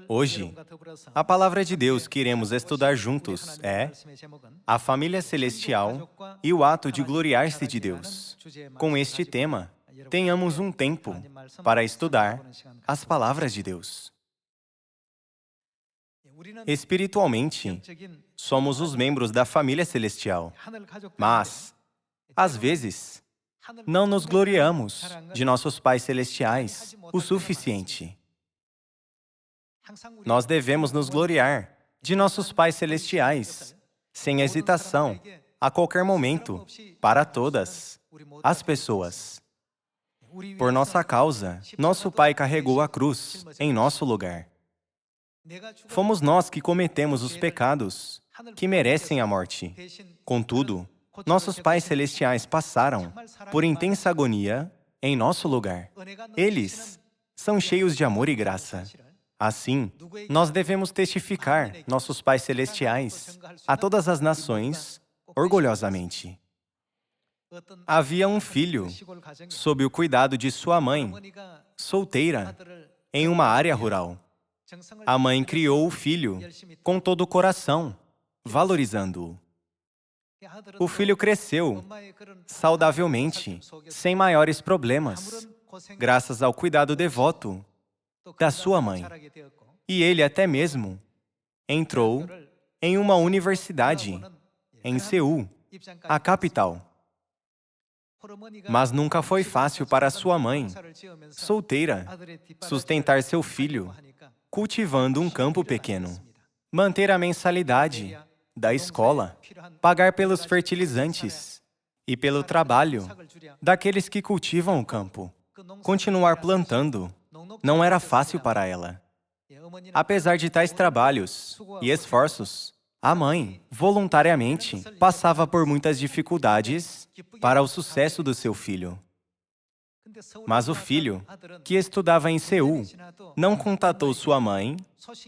Hoje, a palavra de Deus que iremos estudar juntos é a família celestial e o ato de gloriar-se de Deus. Com este tema, tenhamos um tempo para estudar as palavras de Deus. Espiritualmente, somos os membros da família celestial, mas, às vezes, não nos gloriamos de nossos pais celestiais o suficiente. Nós devemos nos gloriar de nossos pais celestiais, sem hesitação, a qualquer momento, para todas as pessoas. Por nossa causa, nosso Pai carregou a cruz em nosso lugar. Fomos nós que cometemos os pecados que merecem a morte. Contudo, nossos pais celestiais passaram por intensa agonia em nosso lugar. Eles são cheios de amor e graça. Assim, nós devemos testificar nossos pais celestiais a todas as nações orgulhosamente. Havia um filho, sob o cuidado de sua mãe, solteira, em uma área rural. A mãe criou o filho com todo o coração, valorizando-o. O filho cresceu saudavelmente, sem maiores problemas, graças ao cuidado devoto da sua mãe. E ele até mesmo entrou em uma universidade em Seul, a capital. Mas nunca foi fácil para sua mãe, solteira, sustentar seu filho, cultivando um campo pequeno, manter a mensalidade da escola, pagar pelos fertilizantes e pelo trabalho daqueles que cultivam o campo. Continuar plantando não era fácil para ela. Apesar de tais trabalhos e esforços, a mãe, voluntariamente, passava por muitas dificuldades para o sucesso do seu filho. Mas o filho, que estudava em Seul, não contatou sua mãe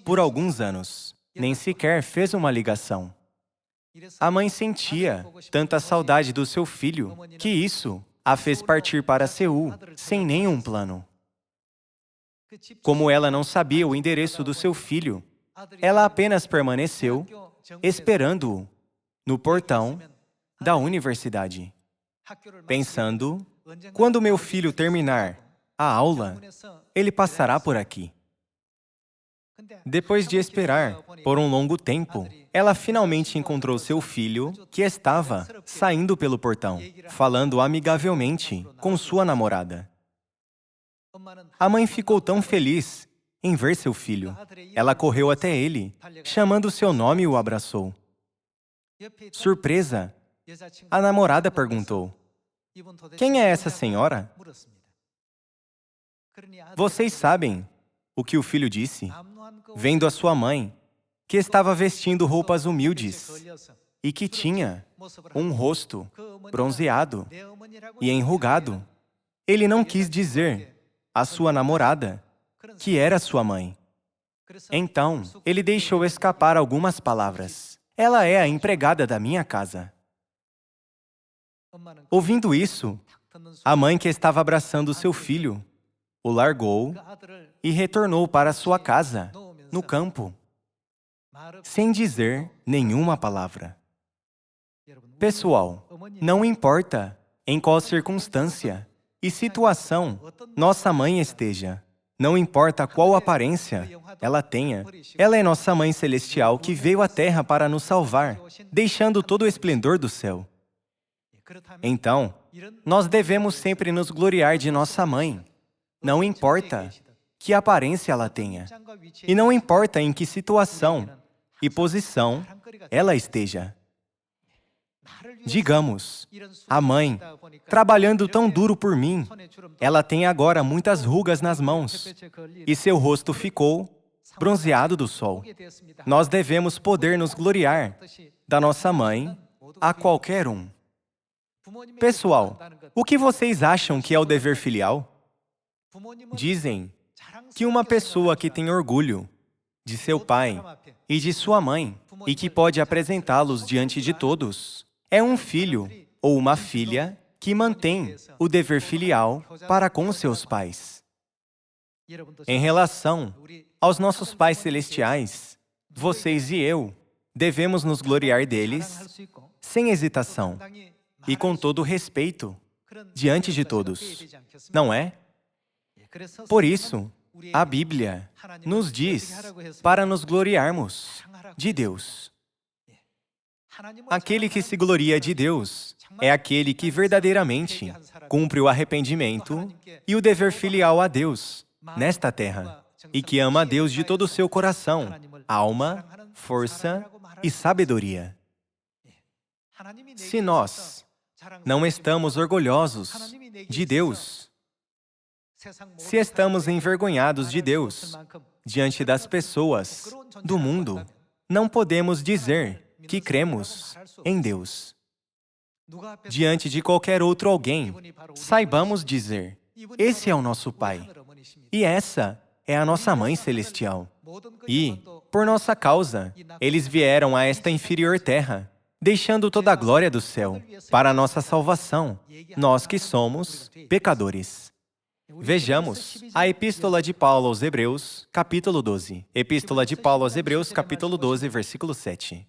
por alguns anos, nem sequer fez uma ligação. A mãe sentia tanta saudade do seu filho que isso a fez partir para Seul sem nenhum plano. Como ela não sabia o endereço do seu filho, ela apenas permaneceu esperando-o no portão da universidade, pensando: quando meu filho terminar a aula, ele passará por aqui. Depois de esperar por um longo tempo, ela finalmente encontrou seu filho, que estava saindo pelo portão, falando amigavelmente com sua namorada. A mãe ficou tão feliz em ver seu filho. Ela correu até ele, chamando seu nome e o abraçou. Surpresa, a namorada perguntou: quem é essa senhora? Vocês sabem o que o filho disse? Vendo a sua mãe, que estava vestindo roupas humildes e que tinha um rosto bronzeado e enrugado, ele não quis dizer à sua namorada que era sua mãe. Então, ele deixou escapar algumas palavras. Ela é a empregada da minha casa. Ouvindo isso, a mãe que estava abraçando seu filho o largou e retornou para sua casa, no campo, sem dizer nenhuma palavra. Pessoal, não importa em qual circunstância e situação nossa mãe esteja, não importa qual aparência ela tenha, ela é nossa Mãe Celestial que veio à Terra para nos salvar, deixando todo o esplendor do céu. Então, nós devemos sempre nos gloriar de nossa mãe, não importa que aparência ela tenha, e não importa em que situação e posição ela esteja. Digamos, a mãe, trabalhando tão duro por mim, ela tem agora muitas rugas nas mãos, e seu rosto ficou bronzeado do sol. Nós devemos poder nos gloriar da nossa mãe a qualquer um. Pessoal, o que vocês acham que é o dever filial? Dizem que uma pessoa que tem orgulho de seu pai e de sua mãe e que pode apresentá-los diante de todos é um filho ou uma filha que mantém o dever filial para com seus pais. Em relação Aos nossos pais celestiais, vocês e eu devemos nos gloriar deles sem hesitação e com todo respeito diante de todos, não é? Por isso, a Bíblia nos diz para nos gloriarmos de Deus. Aquele que se gloria de Deus é aquele que verdadeiramente cumpre o arrependimento e o dever filial a Deus nesta terra, e que ama a Deus de todo o seu coração, alma, força e sabedoria. Se nós não estamos orgulhosos de Deus, se estamos envergonhados de Deus diante das pessoas do mundo, não podemos dizer que cremos em Deus. Diante de qualquer outro alguém, saibamos dizer: esse é o nosso Pai, e essa é a nossa Mãe Celestial. E, por nossa causa, eles vieram a esta inferior terra, deixando toda a glória do céu para a nossa salvação, nós que somos pecadores. Vejamos a Epístola de Paulo aos Hebreus, capítulo 12. Epístola de Paulo aos Hebreus, capítulo 12, versículo 7.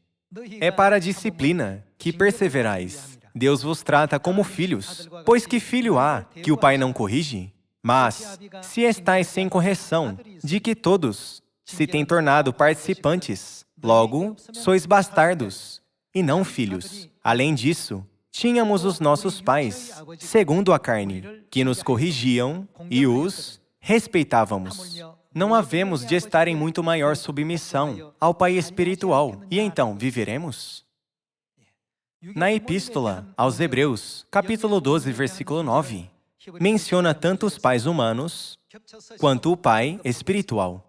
É para a disciplina que perseverais. Deus vos trata como filhos, pois que filho há que o pai não corrige? Mas, se estáis sem correção, de que todos se têm tornado participantes, logo sois bastardos, e não filhos. Além disso, tínhamos os nossos pais, segundo a carne, que nos corrigiam e os respeitávamos. Não havemos de estar em muito maior submissão ao Pai espiritual, e então viveremos? Na Epístola aos Hebreus, capítulo 12, versículo 9, menciona tanto os pais humanos quanto o Pai espiritual.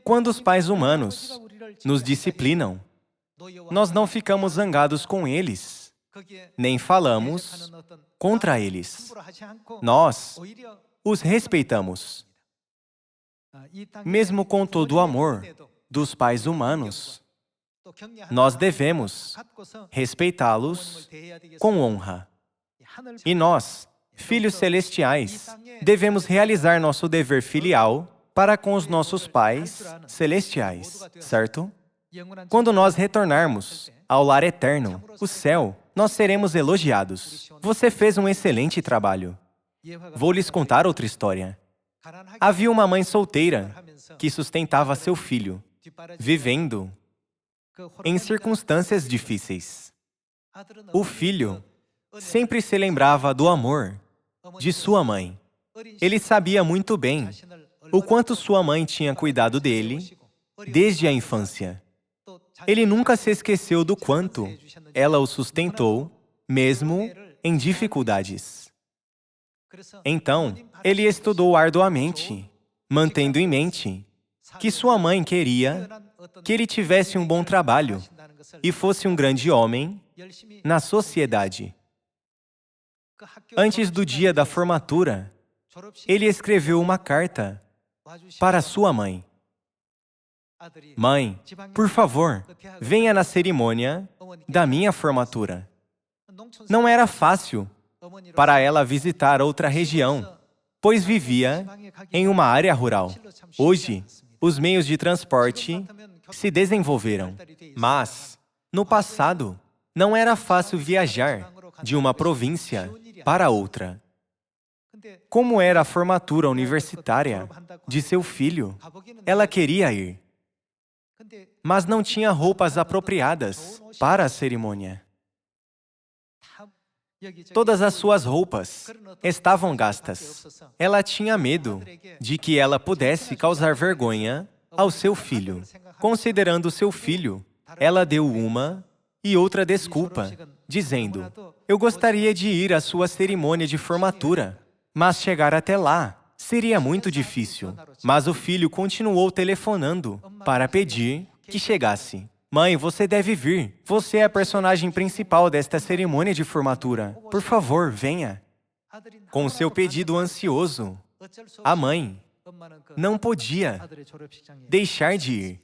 Quando os pais humanos nos disciplinam, nós não ficamos zangados com eles, nem falamos contra eles. Nós os respeitamos. Mesmo com todo o amor dos pais humanos, nós devemos respeitá-los com honra. E nós, filhos celestiais, devemos realizar nosso dever filial para com os nossos pais celestiais, certo? Quando nós retornarmos ao lar eterno, o céu, nós seremos elogiados. Você fez um excelente trabalho. Vou lhes contar outra história. Havia uma mãe solteira que sustentava seu filho, vivendo em circunstâncias difíceis. O filho sempre se lembrava do amor de sua mãe. Ele sabia muito bem o quanto sua mãe tinha cuidado dele desde a infância. Ele nunca se esqueceu do quanto ela o sustentou, mesmo em dificuldades. Então, ele estudou arduamente, mantendo em mente que sua mãe queria que ele tivesse um bom trabalho e fosse um grande homem na sociedade. Antes do dia da formatura, ele escreveu uma carta para sua mãe. Mãe, por favor, venha na cerimônia da minha formatura. Não era fácil para ela visitar outra região, pois vivia em uma área rural. Hoje, os meios de transporte se desenvolveram, mas, no passado, não era fácil viajar de uma província para outra. Como era a formatura universitária de seu filho, ela queria ir, mas não tinha roupas apropriadas para a cerimônia. Todas as suas roupas estavam gastas. Ela tinha medo de que ela pudesse causar vergonha ao seu filho. Considerando seu filho, ela deu uma e outra desculpa, dizendo: eu gostaria de ir à sua cerimônia de formatura, mas chegar até lá seria muito difícil. Mas o filho continuou telefonando para pedir que chegasse. Mãe, você deve vir. Você é a personagem principal desta cerimônia de formatura. Por favor, venha. Com seu pedido ansioso, a mãe não podia deixar de ir.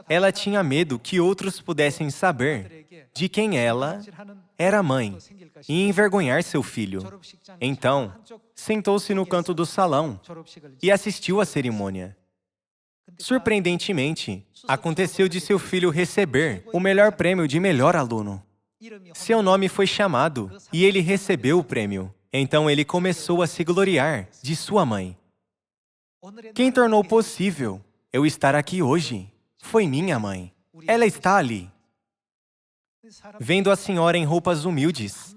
Ela tinha medo que outros pudessem saber de quem ela era mãe e envergonhar seu filho. Então, sentou-se no canto do salão e assistiu à cerimônia. Surpreendentemente, aconteceu de seu filho receber o melhor prêmio de melhor aluno. Seu nome foi chamado e ele recebeu o prêmio. Então ele começou a se gloriar de sua mãe. Quem tornou possível eu estar aqui hoje foi minha mãe. Ela está ali. Vendo a senhora em roupas humildes,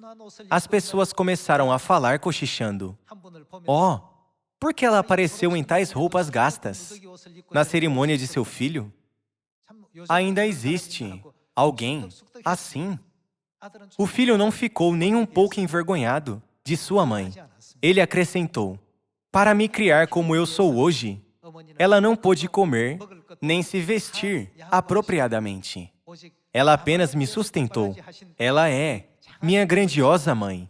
as pessoas começaram a falar cochichando. Oh, por que ela apareceu em tais roupas gastas na cerimônia de seu filho? Ainda existe alguém assim? O filho não ficou nem um pouco envergonhado de sua mãe. Ele acrescentou: para me criar como eu sou hoje, ela não pôde comer nem se vestir apropriadamente. Ela apenas me sustentou. Ela é minha grandiosa mãe.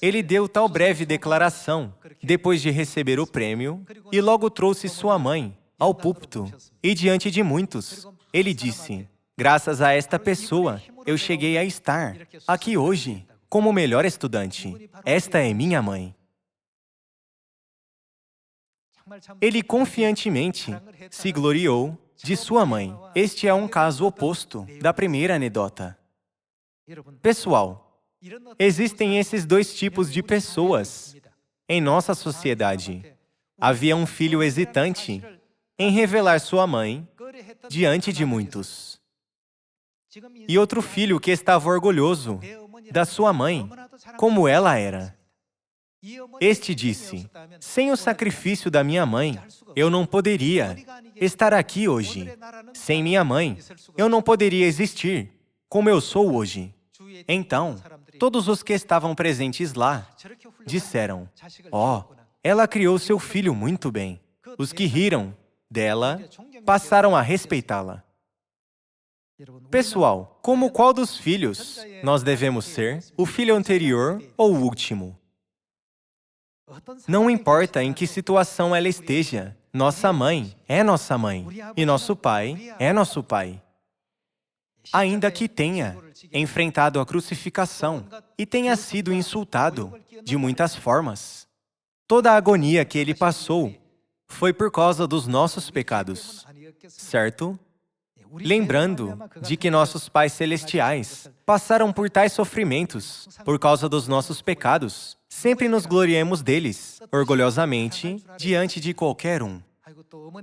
Ele deu tal breve declaração depois de receber o prêmio e logo trouxe sua mãe ao púlpito e diante de muitos. Ele disse: graças a esta pessoa, eu cheguei a estar aqui hoje como o melhor estudante. Esta é minha mãe. Ele confiantemente se gloriou de sua mãe. Este é um caso oposto da primeira anedota. Pessoal, existem esses dois tipos de pessoas em nossa sociedade. Havia um filho hesitante em revelar sua mãe diante de muitos. E outro filho que estava orgulhoso da sua mãe, como ela era. Este disse: sem o sacrifício da minha mãe, eu não poderia estar aqui hoje. Sem minha mãe, eu não poderia existir como eu sou hoje. Então, todos os que estavam presentes lá disseram: oh, ela criou seu filho muito bem. Os que riram dela passaram a respeitá-la. Pessoal, como qual dos filhos nós devemos ser? O filho anterior ou o último? Não importa em que situação ela esteja, nossa mãe é nossa mãe e nosso pai é nosso pai. Ainda que tenha enfrentado a crucificação e tenha sido insultado de muitas formas, toda a agonia que ele passou foi por causa dos nossos pecados, certo? Lembrando de que nossos pais celestiais passaram por tais sofrimentos por causa dos nossos pecados, sempre nos gloriemos deles, orgulhosamente, diante de qualquer um.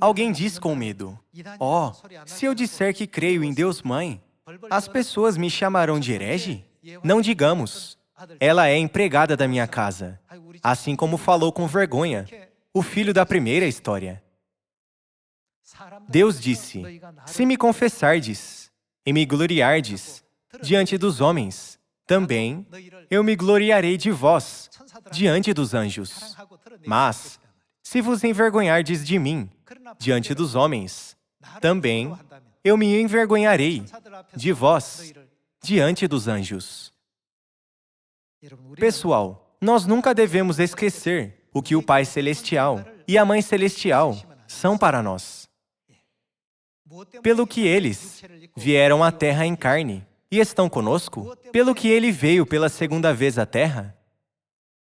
Alguém diz com medo: oh, se eu disser que creio em Deus Mãe, as pessoas me chamarão de herege? Não digamos: ela é empregada da minha casa, assim como falou com vergonha o filho da primeira história. Deus disse: se me confessardes e me gloriardes diante dos homens, também eu me gloriarei de vós diante dos anjos. Mas, se vos envergonhardes de mim diante dos homens, também eu me envergonharei de vós diante dos anjos. Pessoal, nós nunca devemos esquecer o que o Pai Celestial e a Mãe Celestial são para nós. Pelo que eles vieram à Terra em carne e estão conosco, pelo que ele veio pela segunda vez à Terra,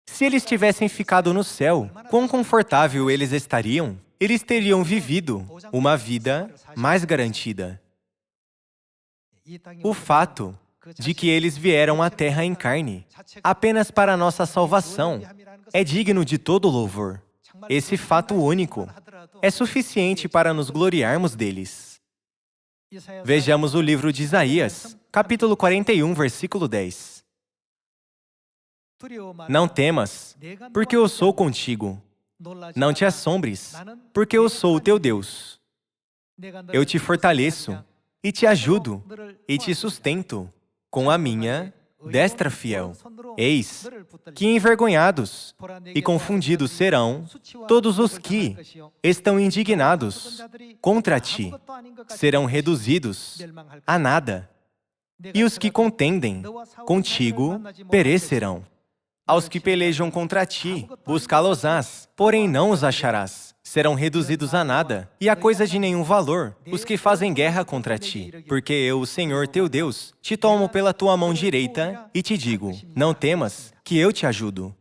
se eles tivessem ficado no céu, quão confortável eles estariam? Eles teriam vivido uma vida mais garantida. O fato de que eles vieram à Terra em carne, apenas para a nossa salvação, é digno de todo louvor. Esse fato único é suficiente para nos gloriarmos deles. Vejamos o livro de Isaías, capítulo 41, versículo 10. Não temas, porque eu sou contigo. Não te assombres, porque eu sou o teu Deus. Eu te fortaleço, e te ajudo, e te sustento com a minha destra fiel. Eis que envergonhados e confundidos serão todos os que estão indignados contra ti. Serão reduzidos a nada, e os que contendem contigo perecerão. Aos que pelejam contra ti, buscá-los-ás, porém não os acharás. Serão reduzidos a nada, e a coisa de nenhum valor, os que fazem guerra contra ti. Porque eu, o Senhor teu Deus, te tomo pela tua mão direita e te digo: não temas, que eu te ajudo.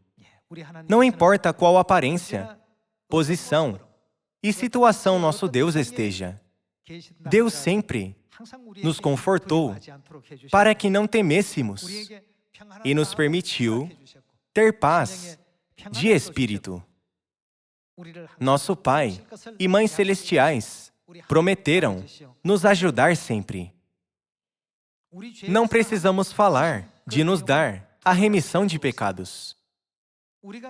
Não importa qual aparência, posição e situação nosso Deus esteja. Deus sempre nos confortou para que não temêssemos e nos permitiu ter paz de espírito. Nosso Pai e Mãe Celestiais prometeram nos ajudar sempre. Não precisamos falar de nos dar a remissão de pecados.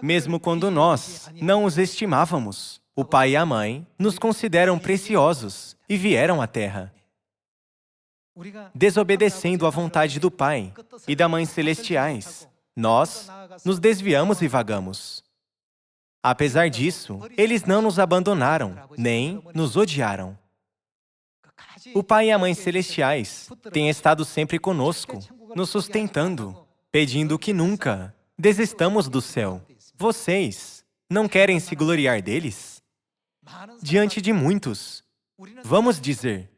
Mesmo quando nós não os estimávamos, o Pai e a Mãe nos consideram preciosos e vieram à Terra. Desobedecendo à vontade do Pai e da Mãe Celestiais, nós nos desviamos e vagamos. Apesar disso, eles não nos abandonaram, nem nos odiaram. O Pai e a Mãe Celestiais têm estado sempre conosco, nos sustentando, pedindo que nunca desistamos do céu. Vocês não querem se gloriar deles? Diante de muitos, vamos dizer,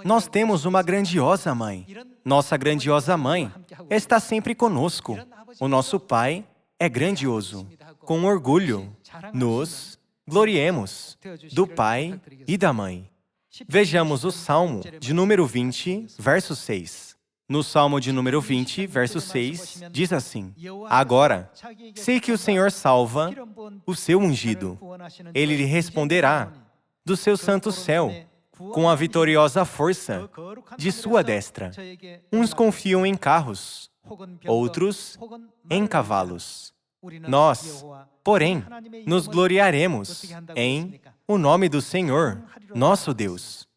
nós temos uma grandiosa mãe. Nossa grandiosa mãe está sempre conosco. O nosso Pai é grandioso. Com orgulho, nos gloriemos do Pai e da Mãe. Vejamos o Salmo de número 20, verso 6. No Salmo de número 20, verso 6, diz assim: Agora, sei que o Senhor salva o seu ungido. Ele lhe responderá do seu santo céu, com a vitoriosa força de sua destra. Uns confiam em carros, outros em cavalos. Nós, porém, nos gloriaremos em o nome do Senhor, nosso Deus.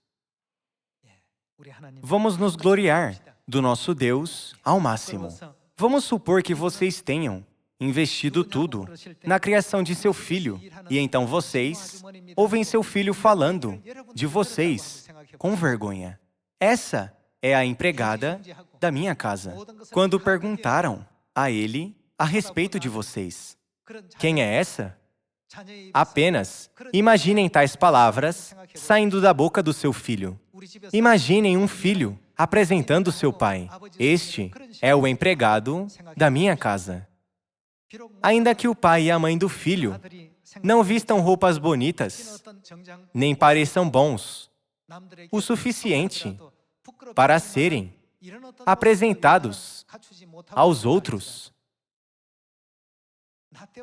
Vamos nos gloriar do nosso Deus ao máximo. Vamos supor que vocês tenham investido tudo na criação de seu filho, e então vocês ouvem seu filho falando de vocês com vergonha. Essa é a empregada da minha casa. Quando perguntaram a ele a respeito de vocês, quem é essa? Apenas imaginem tais palavras saindo da boca do seu filho. Imaginem um filho apresentando seu pai. Este é o empregado da minha casa. Ainda que o pai e a mãe do filho não vistam roupas bonitas, nem pareçam bons o suficiente para serem apresentados aos outros,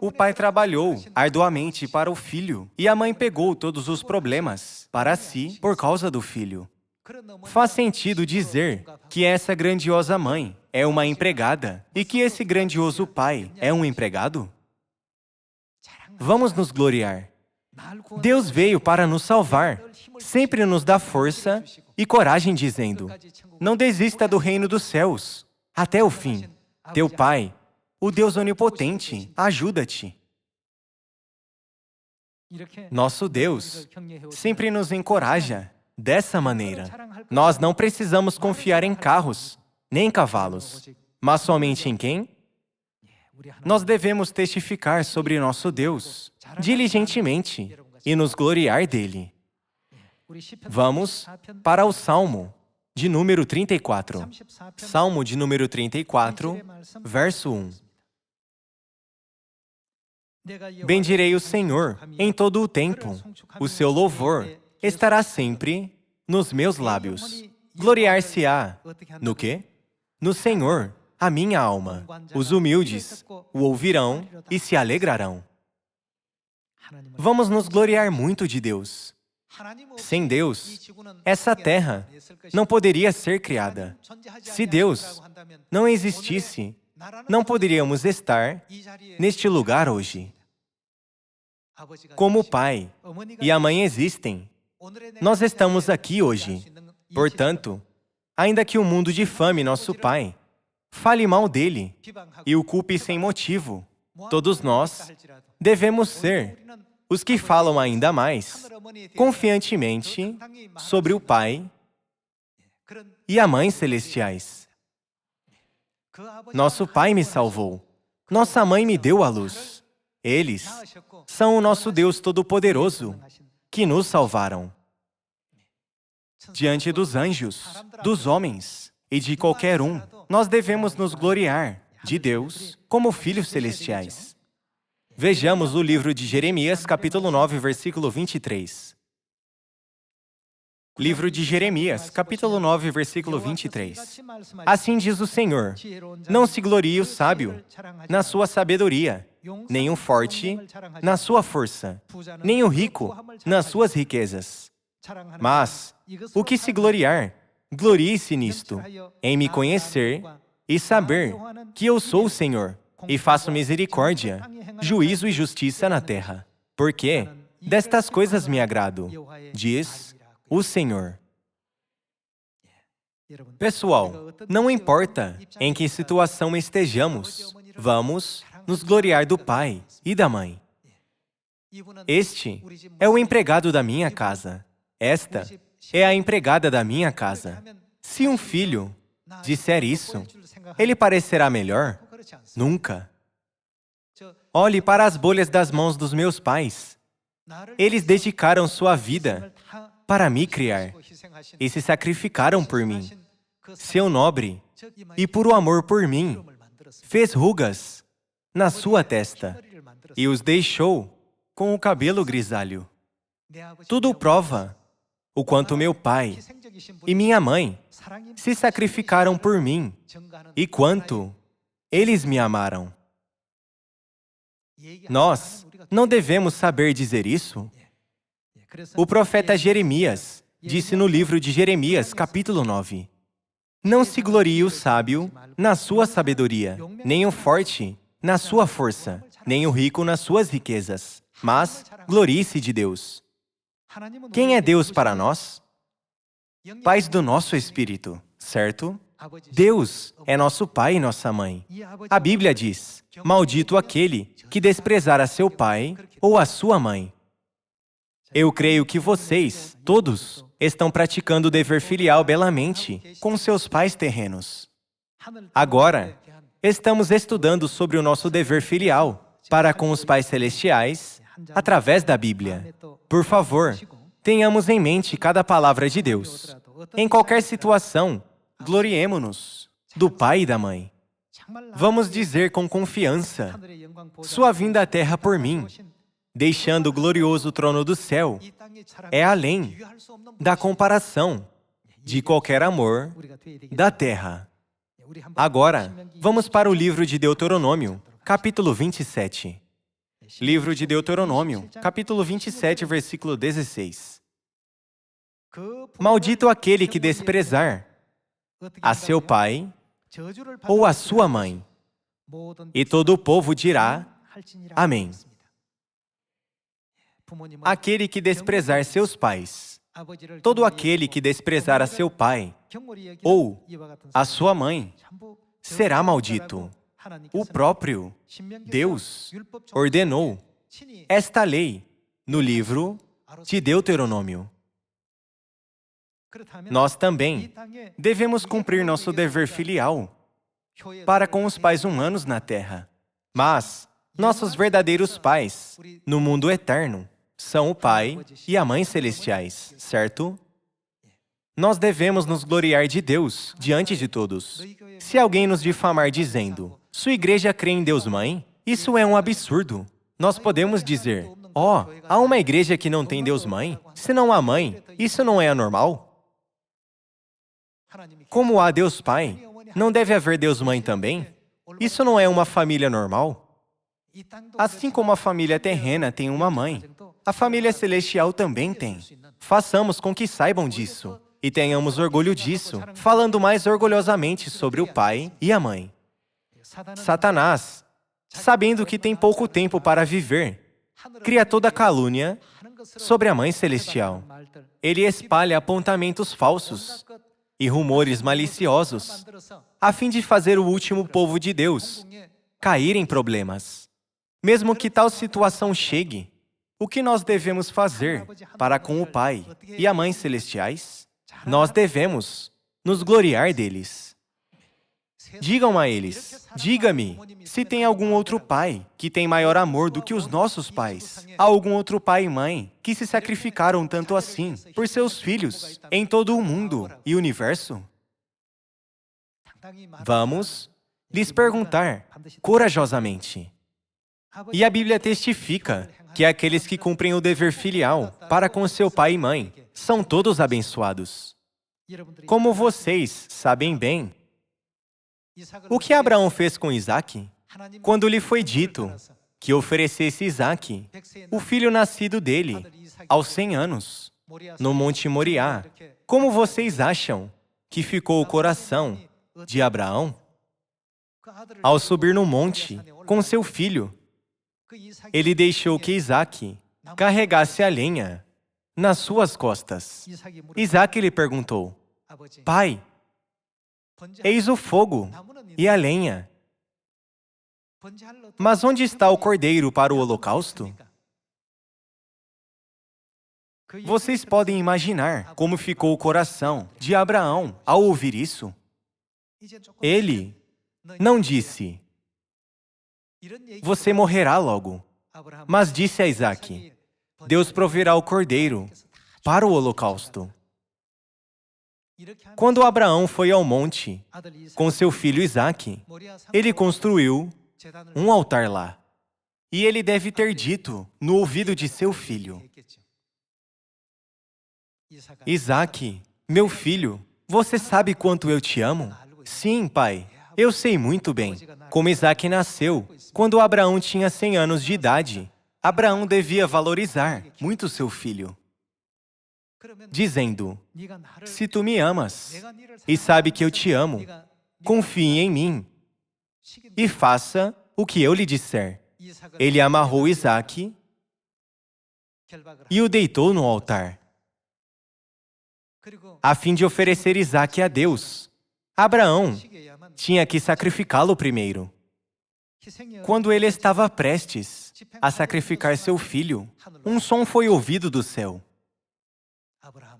o pai trabalhou arduamente para o filho e a mãe pegou todos os problemas para si por causa do filho. Faz sentido dizer que essa grandiosa mãe é uma empregada e que esse grandioso pai é um empregado? Vamos nos gloriar. Deus veio para nos salvar, sempre nos dá força e coragem dizendo: não desista do reino dos céus, até o fim. Teu Pai, o Deus onipotente, ajuda-te. Nosso Deus sempre nos encoraja dessa maneira. Nós não precisamos confiar em carros, nem em cavalos, mas somente em quem? Nós devemos testificar sobre nosso Deus diligentemente e nos gloriar dele. Vamos para o Salmo de número 34. Salmo de número 34, verso 1. Bendirei o Senhor em todo o tempo. O seu louvor estará sempre nos meus lábios. Gloriar-se-á no quê? No Senhor, a minha alma. Os humildes o ouvirão e se alegrarão. Vamos nos gloriar muito de Deus. Sem Deus, essa terra não poderia ser criada. Se Deus não existisse, não poderíamos estar neste lugar hoje. Como o pai e a mãe existem, nós estamos aqui hoje. Portanto, ainda que o mundo difame nosso pai, fale mal dele e o culpe sem motivo, todos nós devemos ser os que falam ainda mais confiantemente sobre o Pai e a Mãe Celestiais. Nosso Pai me salvou. Nossa Mãe me deu a luz. Eles são o nosso Deus Todo-Poderoso que nos salvaram. Diante dos anjos, dos homens e de qualquer um, nós devemos nos gloriar de Deus como filhos celestiais. Vejamos o livro de Jeremias, capítulo 9, versículo 23. Livro de Jeremias, capítulo 9, versículo 23. Assim diz o Senhor: não se glorie o sábio na sua sabedoria, nem o forte na sua força, nem o rico nas suas riquezas. Mas o que se gloriar, glorie-se nisto, em me conhecer e saber que eu sou o Senhor, e faço misericórdia, juízo e justiça na terra. Porque destas coisas me agrado, diz o Senhor. Pessoal, não importa em que situação estejamos, vamos nos gloriar do pai e da mãe. Este é o empregado da minha casa. Esta é a empregada da minha casa. Se um filho disser isso, ele parecerá melhor? Nunca. Olhe para as bolhas das mãos dos meus pais. Eles dedicaram sua vida para me criar e se sacrificaram por mim. Seu nobre e puro amor por mim fez rugas na sua testa e os deixou com o cabelo grisalho. Tudo prova o quanto meu pai e minha mãe se sacrificaram por mim e quanto eles me amaram. Nós não devemos saber dizer isso? O profeta Jeremias disse no livro de Jeremias, capítulo 9, não se glorie o sábio na sua sabedoria, nem o forte na sua força, nem o rico nas suas riquezas, mas glorie-se de Deus. Quem é Deus para nós? Pais do nosso espírito, certo? Deus é nosso pai e nossa mãe. A Bíblia diz: maldito aquele que desprezar a seu pai ou a sua mãe. Eu creio que vocês, todos, estão praticando o dever filial belamente com seus pais terrenos. Agora, estamos estudando sobre o nosso dever filial para com os pais celestiais através da Bíblia. Por favor, tenhamos em mente cada palavra de Deus. Em qualquer situação, gloriemo-nos do pai e da mãe. Vamos dizer com confiança: sua vinda à terra por mim, deixando o glorioso trono do céu, é além da comparação de qualquer amor da terra. Agora, vamos para o livro de Deuteronômio, capítulo 27. Livro de Deuteronômio, capítulo 27, versículo 16. Maldito aquele que desprezar a seu pai ou a sua mãe. E todo o povo dirá: amém. Aquele que desprezar seus pais, todo aquele que desprezar a seu pai ou a sua mãe, será maldito. O próprio Deus ordenou esta lei no livro de Deuteronômio. Nós também devemos cumprir nosso dever filial para com os pais humanos na terra. Mas nossos verdadeiros pais, no mundo eterno, são o Pai e a Mãe celestiais, certo? Nós devemos nos gloriar de Deus diante de todos. Se alguém nos difamar dizendo: sua igreja crê em Deus Mãe, isso é um absurdo. Nós podemos dizer: há uma igreja que não tem Deus Mãe? Se não há mãe, isso não é anormal? Como há Deus Pai, não deve haver Deus Mãe também? Isso não é uma família normal? Assim como a família terrena tem uma mãe, a família celestial também tem. Façamos com que saibam disso e tenhamos orgulho disso, falando mais orgulhosamente sobre o pai e a mãe. Satanás, sabendo que tem pouco tempo para viver, cria toda calúnia sobre a Mãe Celestial. Ele espalha apontamentos falsos e rumores maliciosos, a fim de fazer o último povo de Deus cair em problemas. Mesmo que tal situação chegue, o que nós devemos fazer para com o Pai e a Mãe Celestiais? Nós devemos nos gloriar deles. Digam a eles: diga-me, se tem algum outro pai que tem maior amor do que os nossos pais. Há algum outro pai e mãe que se sacrificaram tanto assim por seus filhos em todo o mundo e universo? Vamos lhes perguntar corajosamente. E a Bíblia testifica que aqueles que cumprem o dever filial para com seu pai e mãe são todos abençoados. Como vocês sabem bem, o que Abraão fez com Isaque? Quando lhe foi dito que oferecesse Isaque, o filho nascido dele, aos 100 anos, no Monte Moriá, como vocês acham que ficou o coração de Abraão? Ao subir no monte com seu filho, ele deixou que Isaque carregasse a lenha nas suas costas. Isaque lhe perguntou: Pai, eis o fogo e a lenha, mas onde está o cordeiro para o holocausto? Vocês podem imaginar como ficou o coração de Abraão ao ouvir isso? Ele não disse: você morrerá logo, mas disse a Isaque: Deus proverá o cordeiro para o holocausto. Quando Abraão foi ao monte com seu filho Isaque, ele construiu um altar lá. E ele deve ter dito no ouvido de seu filho: Isaque, meu filho, você sabe quanto eu te amo? Sim, pai, eu sei muito bem. Como Isaque nasceu quando Abraão tinha 100 anos de idade, Abraão devia valorizar muito seu filho, dizendo: se tu me amas e sabe que eu te amo, confie em mim e faça o que eu lhe disser. Ele amarrou Isaque e o deitou no altar, a fim de oferecer Isaque a Deus. Abraão tinha que sacrificá-lo primeiro. Quando ele estava prestes a sacrificar seu filho, um som foi ouvido do céu: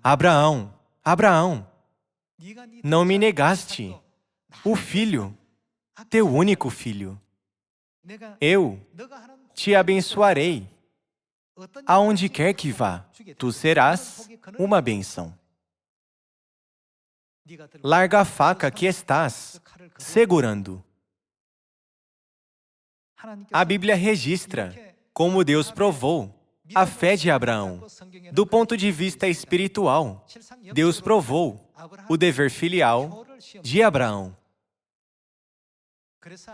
Abraão, Abraão, não me negaste o filho, teu único filho. Eu te abençoarei. Aonde quer que vá, tu serás uma bênção. Larga a faca que estás segurando. A Bíblia registra como Deus provou a fé de Abraão. Do ponto de vista espiritual, Deus provou o dever filial de Abraão.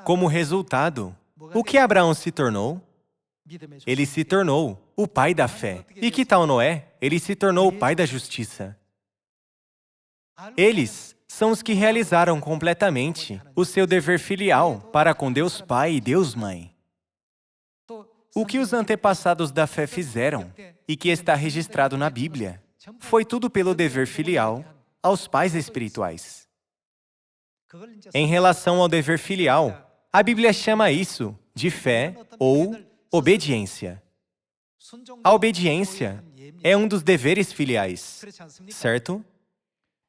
Como resultado, o que Abraão se tornou? Ele se tornou o pai da fé. E que tal Noé? Ele se tornou o pai da justiça. Eles são os que realizaram completamente o seu dever filial para com Deus Pai e Deus Mãe. O que os antepassados da fé fizeram e que está registrado na Bíblia foi tudo pelo dever filial aos pais espirituais. Em relação ao dever filial, a Bíblia chama isso de fé ou obediência. A obediência é um dos deveres filiais, certo?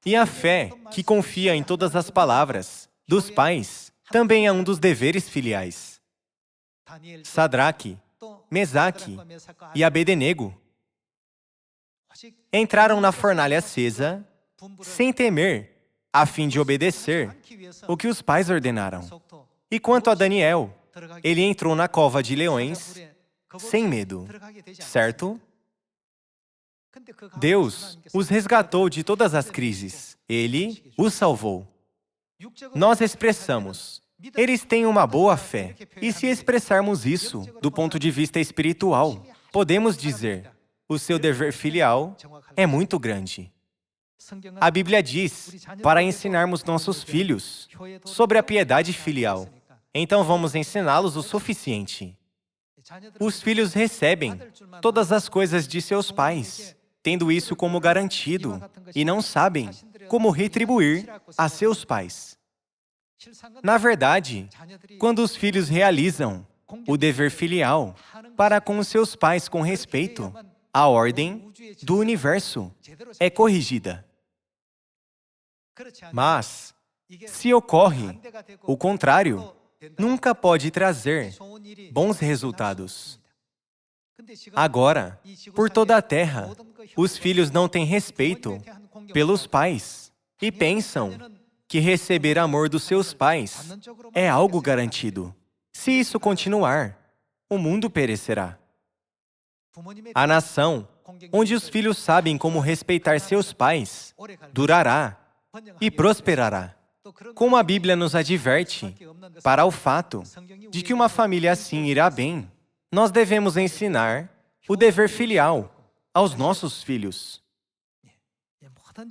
E a fé, que confia em todas as palavras dos pais, também é um dos deveres filiais. Sadraque, Mesaque e Abednego entraram na fornalha acesa sem temer, a fim de obedecer o que os pais ordenaram. E quanto a Daniel, ele entrou na cova de leões sem medo, certo? Deus os resgatou de todas as crises. Ele os salvou. Nós expressamos: eles têm uma boa fé. E se expressarmos isso do ponto de vista espiritual, podemos dizer: o seu dever filial é muito grande. A Bíblia diz para ensinarmos nossos filhos sobre a piedade filial. Então vamos ensiná-los o suficiente. Os filhos recebem todas as coisas de seus pais, tendo isso como garantido, e não sabem como retribuir a seus pais. Na verdade, quando os filhos realizam o dever filial para com os seus pais com respeito, a ordem do universo é corrigida. Mas, se ocorre o contrário, nunca pode trazer bons resultados. Agora, por toda a terra, os filhos não têm respeito pelos pais e pensam que receber amor dos seus pais é algo garantido. Se isso continuar, o mundo perecerá. A nação onde os filhos sabem como respeitar seus pais durará e prosperará. Como a Bíblia nos adverte, para o fato de que uma família assim irá bem, nós devemos ensinar o dever filial aos nossos filhos.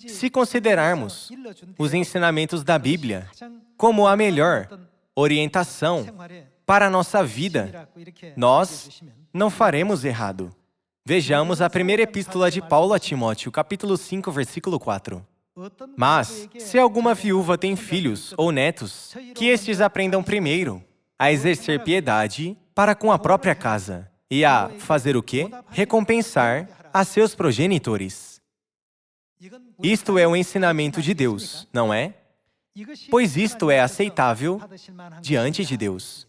Se considerarmos os ensinamentos da Bíblia como a melhor orientação para a nossa vida, nós não faremos errado. Vejamos a primeira epístola de Paulo a Timóteo, capítulo 5, versículo 4. Mas, se alguma viúva tem filhos ou netos, que estes aprendam primeiro a exercer piedade para com a própria casa e a fazer o quê? Recompensar a seus progenitores. Isto é o ensinamento de Deus, não é? Pois isto é aceitável diante de Deus.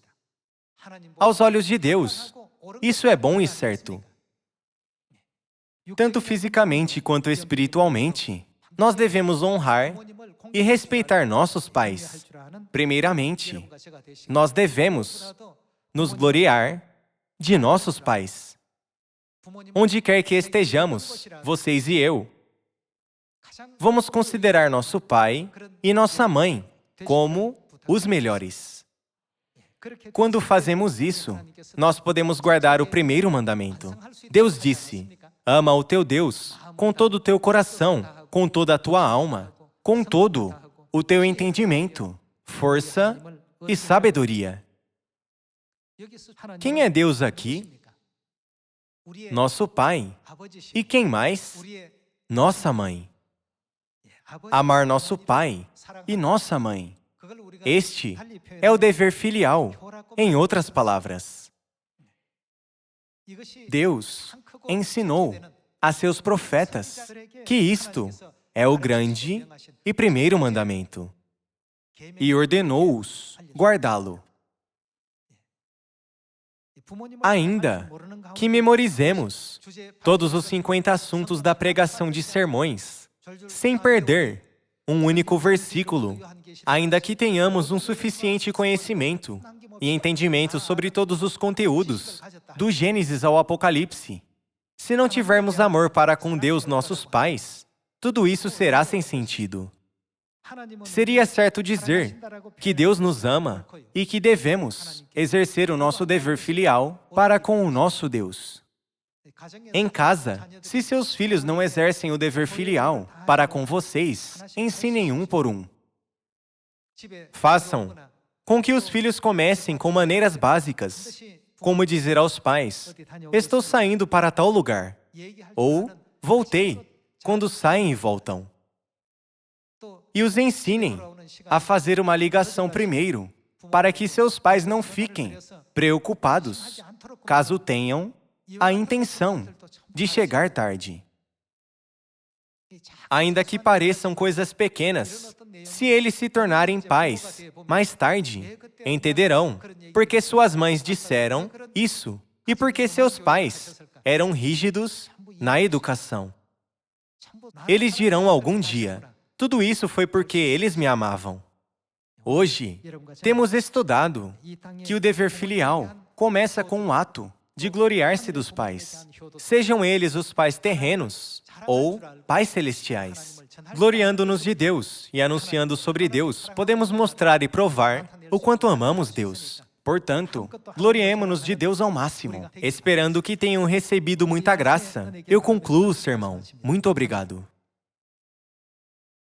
Aos olhos de Deus, isso é bom e certo. Tanto fisicamente quanto espiritualmente, nós devemos honrar e respeitar nossos pais. Primeiramente, nós devemos nos gloriar de nossos pais. Onde quer que estejamos, vocês e eu, vamos considerar nosso pai e nossa mãe como os melhores. Quando fazemos isso, nós podemos guardar o primeiro mandamento. Deus disse: ama o teu Deus com todo o teu coração, com toda a tua alma, com todo o teu entendimento, força e sabedoria. Quem é Deus aqui? Nosso Pai. E quem mais? Nossa mãe. Amar nosso pai e nossa mãe. Este é o dever filial, em outras palavras. Deus ensinou a seus profetas que isto é o grande e primeiro mandamento e ordenou-os guardá-lo. Ainda que memorizemos todos os 50 assuntos da pregação de sermões, sem perder um único versículo, ainda que tenhamos um suficiente conhecimento e entendimento sobre todos os conteúdos, do Gênesis ao Apocalipse, se não tivermos amor para com Deus, nossos pais, tudo isso será sem sentido. Seria certo dizer que Deus nos ama e que devemos exercer o nosso dever filial para com o nosso Deus. Em casa, se seus filhos não exercem o dever filial para com vocês, ensinem um por um. Façam com que os filhos comecem com maneiras básicas, como dizer aos pais: estou saindo para tal lugar, ou voltei, quando saem e voltam. E os ensinem a fazer uma ligação primeiro, para que seus pais não fiquem preocupados, caso tenham a intenção de chegar tarde. Ainda que pareçam coisas pequenas, se eles se tornarem pais, mais tarde, entenderão porque suas mães disseram isso e porque seus pais eram rígidos na educação. Eles dirão algum dia: tudo isso foi porque eles me amavam. Hoje, temos estudado que o dever filial começa com um ato de gloriar-se dos pais, sejam eles os pais terrenos ou pais celestiais. Gloriando-nos de Deus e anunciando sobre Deus, podemos mostrar e provar o quanto amamos Deus. Portanto, gloriemo-nos de Deus ao máximo. Esperando que tenham recebido muita graça, eu concluo o sermão. Muito obrigado.